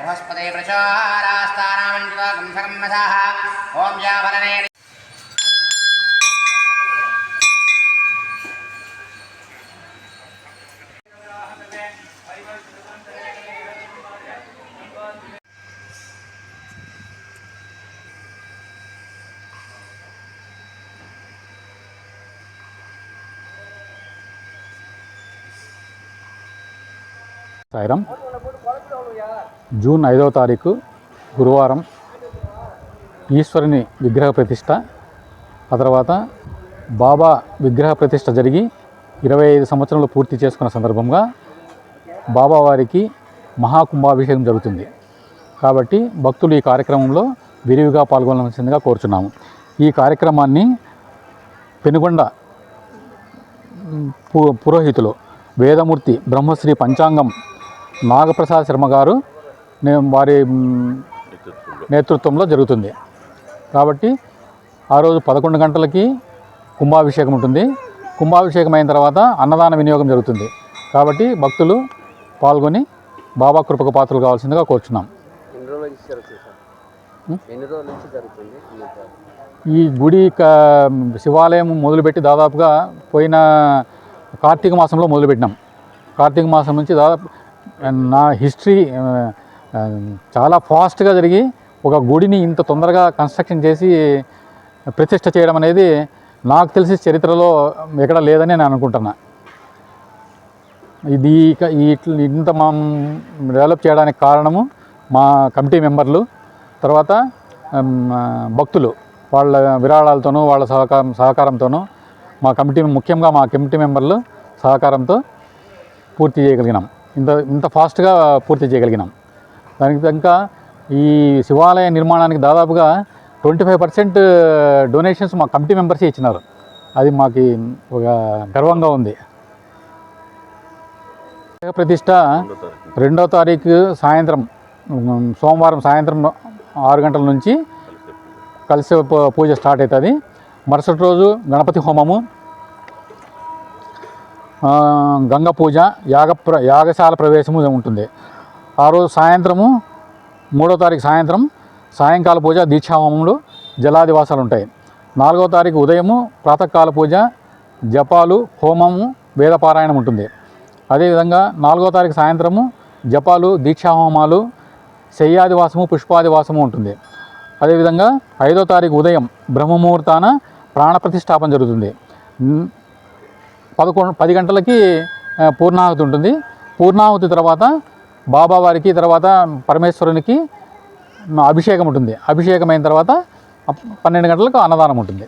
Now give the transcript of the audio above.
बृहस्पति प्रचारास्तानामञ्जुवागंसकम्मसाः ओम यावलने Sairam. June 5వ తారీఖు గురువారం ఈశ్వరుని విగ్రహ ప్రతిష్ట, ఆ తర్వాత బాబా విగ్రహ ప్రతిష్ట జరిగి 25 సంవత్సరాలు పూర్తి చేసుకున్న సందర్భంగా బాబావారికి మహాకుంభాభిషేకం జరుగుతుంది. కాబట్టి భక్తులు ఈ కార్యక్రమంలో విరివిగా పాల్గొనవలసిందిగా కోరుచున్నాము. ఈ కార్యక్రమాన్ని పెనుగొండ పురోహితులు వేదమూర్తి బ్రహ్మశ్రీ పంచాంగం నాగప్రసాద్ శర్మ గారు వారి నేతృత్వంలో జరుగుతుంది. కాబట్టి ఆ రోజు 11 గంటలకి కుంభాభిషేకం ఉంటుంది. కుంభాభిషేకం అయిన తర్వాత అన్నదాన వినియోగం జరుగుతుంది. కాబట్టి భక్తులు పాల్గొని బాబా కృపకు పాత్రలు కావాల్సిందిగా కోరుచున్నాం. ఈ గుడి శివాలయం మొదలుపెట్టి దాదాపుగా పోయిన కార్తీక మాసంలో మొదలుపెట్టినాం. కార్తీక మాసం నుంచి దాదాపు నా హిస్టరీ చాలా ఫాస్ట్గా జరిగి ఒక గుడిని ఇంత తొందరగా కన్స్ట్రక్షన్ చేసి ప్రతిష్ట చేయడం అనేది నాకు తెలిసి చరిత్రలో ఎక్కడ లేదని నేను అనుకుంటున్నా. ఇది ఇంత మనం డెవలప్ చేయడానికి కారణము మా కమిటీ మెంబర్లు, తర్వాత భక్తులు వాళ్ళ విరాళాలతోనూ వాళ్ళ సహకారంతోనూ ముఖ్యంగా మా కమిటీ మెంబర్లు సహకారంతో పూర్తి చేయగలిగినాం. ఇంత ఫాస్ట్గా పూర్తి చేయగలిగినాం. దానికి ఇంకా ఈ శివాలయ నిర్మాణానికి దాదాపుగా 25% డొనేషన్స్ మా కమిటీ మెంబర్సే ఇచ్చినారు. అది మాకు ఒక గర్వంగా ఉంది. ప్రతిష్ట 2వ తారీఖు సాయంత్రం, సోమవారం సాయంత్రం 6 గంటల నుంచి కలిసి పూజ స్టార్ట్ అవుతుంది. మరుసటి రోజు గణపతి హోమము, గంగ పూజ, యాగశాల ప్రవేశము ఉంటుంది. ఆ రోజు సాయంత్రము 3వ తారీఖు సాయంకాల పూజ, దీక్షాహోమములు, జలాదివాసాలు ఉంటాయి. 4వ తారీఖు ఉదయము ప్రాతకాల పూజ, జపాలు, హోమము, వేదపారాయణం ఉంటుంది. అదేవిధంగా 4వ తారీఖు సాయంత్రము జపాలు, దీక్షాహోమాలు, శయ్యాదివాసము, పుష్పాదివాసము ఉంటుంది. అదేవిధంగా 5వ తారీఖు ఉదయం బ్రహ్మముహూర్తాన ప్రాణప్రతిష్టాపన జరుగుతుంది. 10 గంటలకి పూర్ణాహుతి ఉంటుంది. పూర్ణాహుతి తర్వాత బాబావారికి, తర్వాత పరమేశ్వరునికి అభిషేకం ఉంటుంది. అభిషేకం అయిన తర్వాత 12 గంటలకు అన్నదానం ఉంటుంది.